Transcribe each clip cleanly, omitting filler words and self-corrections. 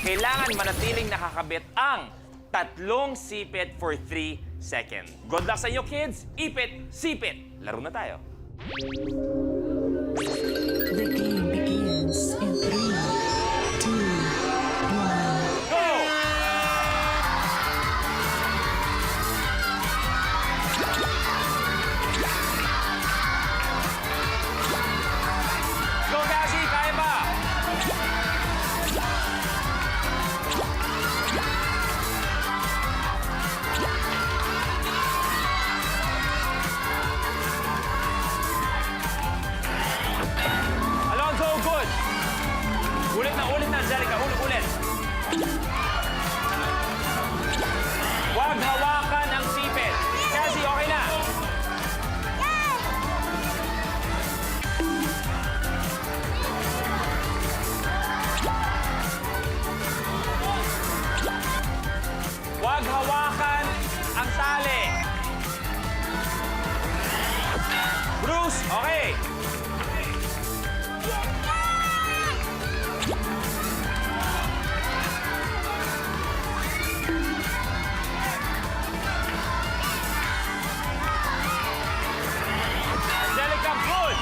kailangan manatiling nakakabit ang tatlong sipit for 3 seconds. Good luck sa inyo, kids. Ipit, sipit. Laro na tayo. The game begins in 3, 2, 1. Go! Go, Cassie! Kaya pa! Alonzo, good! Ulit na, Angelica. Ulit. Huwag hawakan ang sipit. Cassie, okay na. Huwag hawakan ang tali. Bruce, okay. Angelica, good.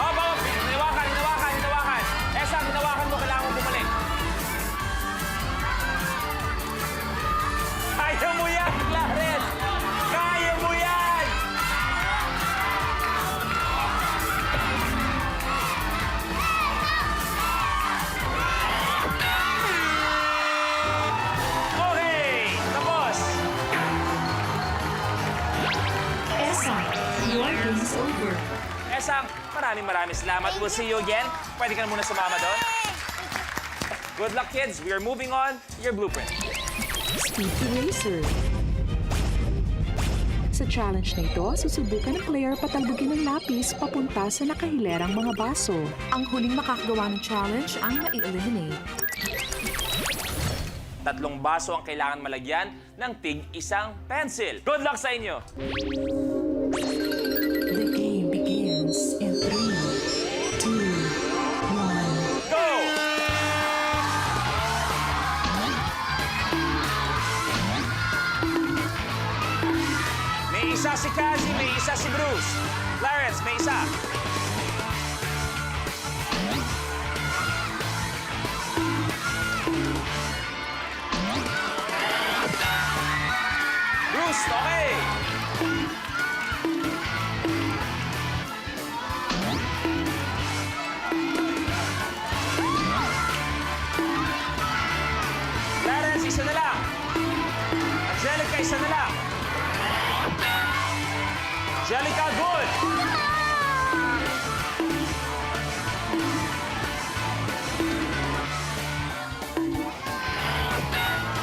Oh, baba. Hinawakan. Esa, hinawakan mo. Kailangan mo bumalik. Kaya mo yan, Clarence! Kaya mo yan! Okay, tapos. Esa, your game is over. Esang, maraming salamat. We'll see you again. Pwede ka na muna sumama doon. Good luck, kids. We are moving on to your blueprint. Speed Eraser. Sa challenge na ito, susubukan ng player patalbugin ng lapis papunta sa nakahilerang mga baso. Ang huling makakagawa ng challenge ang mai-eliminate. 3 baso ang kailangan malagyan ng tig-isang pencil. Good luck sa inyo! The game begins in 3, 2, 1. Go! May isa si Cassie, may isa si Bruce. Clarence, may isa. Bruce, okay. Clarence, isa na lang. Angelica, isa na lang. Angelica, good.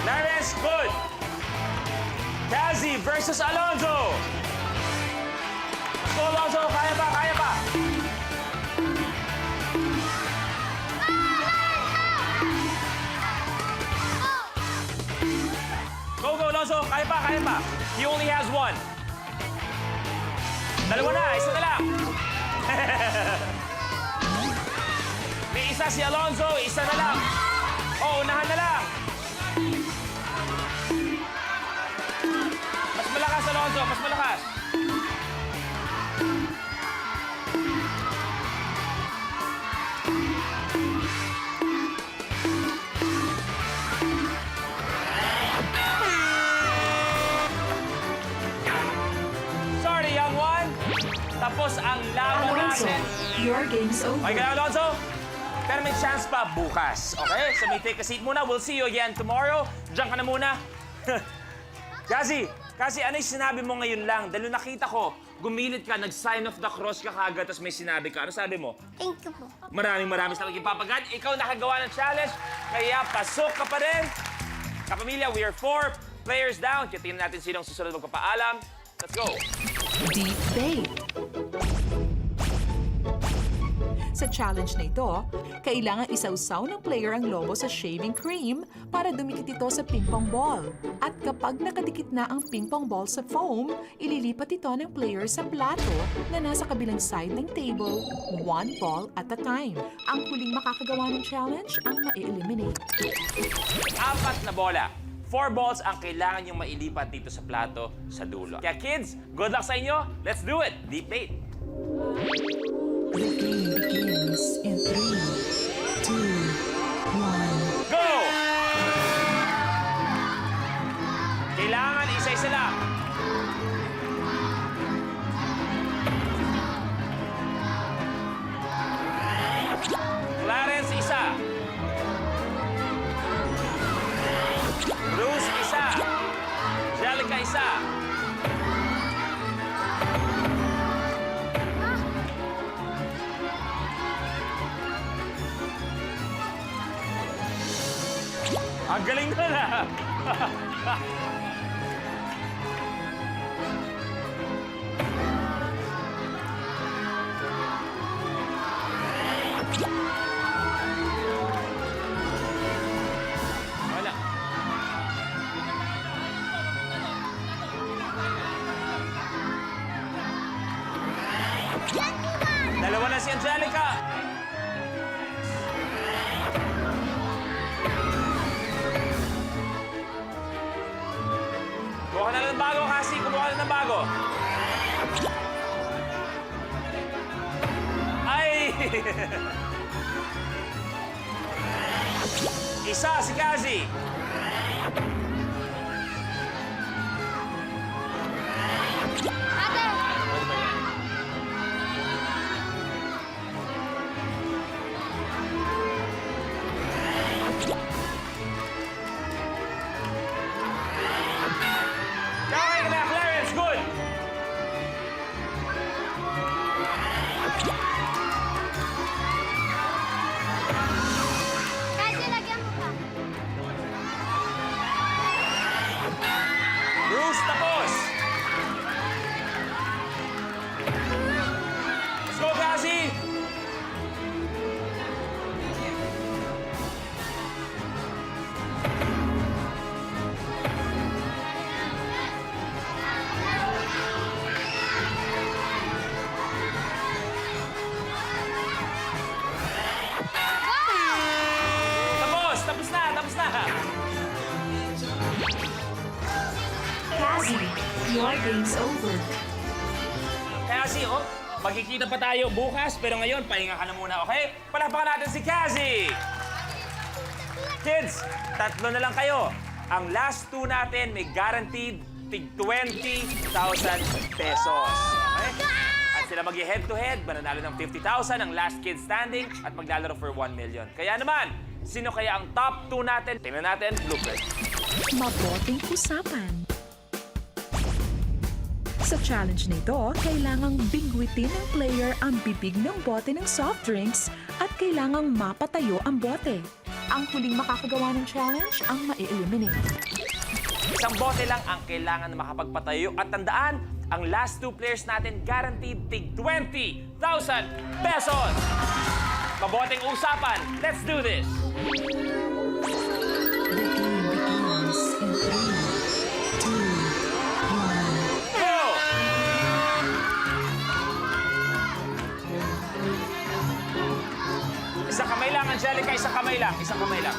Clarence, good. Cassie versus Alonzo. Go, Alonzo. Kaya pa. Go, Alonzo. Kaya pa. He only has 1. Dalawa na. Isa na lang. May isa si Alonzo. Isa na lang. Oh, unahan na lang. Mas malakas, Alonzo. Mas malakas. Sorry, young one. Tapos ang laban Alonso, natin. your game's over. Okay ka na, Alonzo? Pero may chance pa bukas, okay? So may take a seat muna. We'll see you again tomorrow. Diyan ka na muna. Cassie, ano yung sinabi mo ngayon lang? Dahil nakita ko, gumilit ka, nag-sign of the cross ka kagad, tapos may sinabi ka. Ano sabi mo? Thank you po. Maraming salamat ipapagad. Ikaw nakagawa ng challenge, kaya pasok ka pa rin. Kapamilya, we are 4 players down. Kaya tingnan natin sinong susunod magpapaalam. Let's go. Deep Bait. Sa challenge na ito, kailangan isausaw ng player ang lobo sa shaving cream para dumikit ito sa ping-pong ball. At kapag nakadikit na ang ping-pong ball sa foam, ililipat ito ng player sa plato na nasa kabilang side ng table, one ball at a time. Ang huling makakagawa ng challenge ang ma-eliminate. 4 na bola. 4 balls ang kailangan yung mailipat dito sa plato sa dulo. Kaya kids, good luck sa inyo. Let's do it. Deep bait. The game begins in 3, 2, 1. Go! Kailangan isa-isa lang. Clarence, isa. Bruce, isa. Angelica, isa. Ang galing na na. Wala. Dalawa na si Angelica. Kumuha na lang ng bago, Cassie. Kumuha na ng bago. Ay! Isa si Cassie. Okay na, Clarence. Good. Kasi lagyan mo pa. Bruce, tapos. Let's go, Cassie. Tapos na, tapos na. Cassie, your game's over. Cassie, oh, magkikita pa tayo bukas, pero ngayon, pahinga ka na muna, okay? Palapakan natin si Cassie! Kids, 3 na lang kayo. Ang last 2 natin may guaranteed tig 20,000 pesos. Okay? At sila mag-head-to-head, mananalo ng 50,000 ang last kid standing at maglalaro for 1 million. Kaya naman, sino kaya ang top 2 natin? Tingnan natin, blooper. Mabuting usapan. Sa challenge nito, kailangang bigwitin ng player ang bibig ng bote ng soft drinks at kailangang mapatayo ang bote. Ang huling makakagawa ng challenge ang ma-eliminate. Isang bote lang ang kailangan na makapagpatayo at tandaan, ang last 2 players natin guaranteed tig 20,000 pesos! Mabuting usapan, let's do this! The game begins in 3, 2, 1. Go! Isang kamay lang, Angelica, isang kamay lang, isang kamay lang.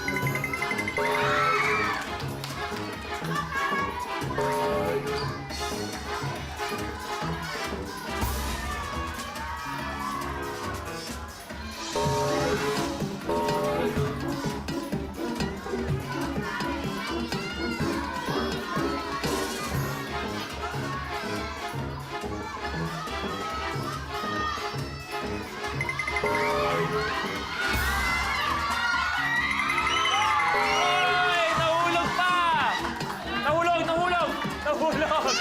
Ay, nahulog pa! Nahulog, nahulog, nahulog!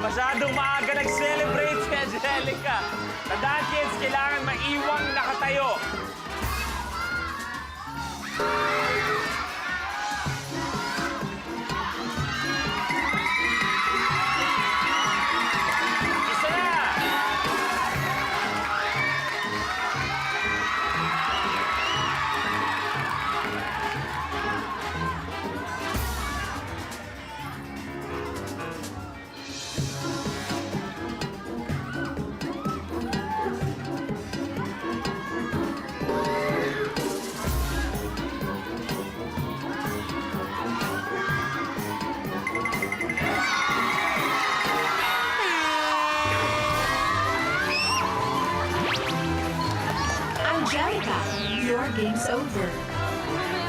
Masyadong maaga nag-celebrate si Angelica. Tandaan, kids, kailangan maiwang nakatayo.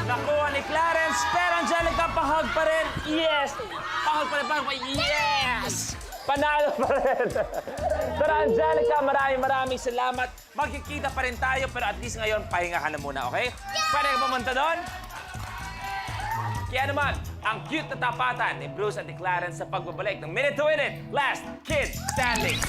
Nakuha ni Clarence, pero Angelica, pahag pa rin. Yes! Pahag pa rin, pahag pa rin. Yes! Panalo pa rin. Pero Angelica, maraming salamat. Magkikita pa rin tayo, pero at least ngayon, pahinga ka na muna, okay? Pwede ka pumunta doon? Kaya naman, ang cute na tapatan ni Bruce at ni Clarence sa pagbabalik ng Minute to Win It, Last Kid Standing.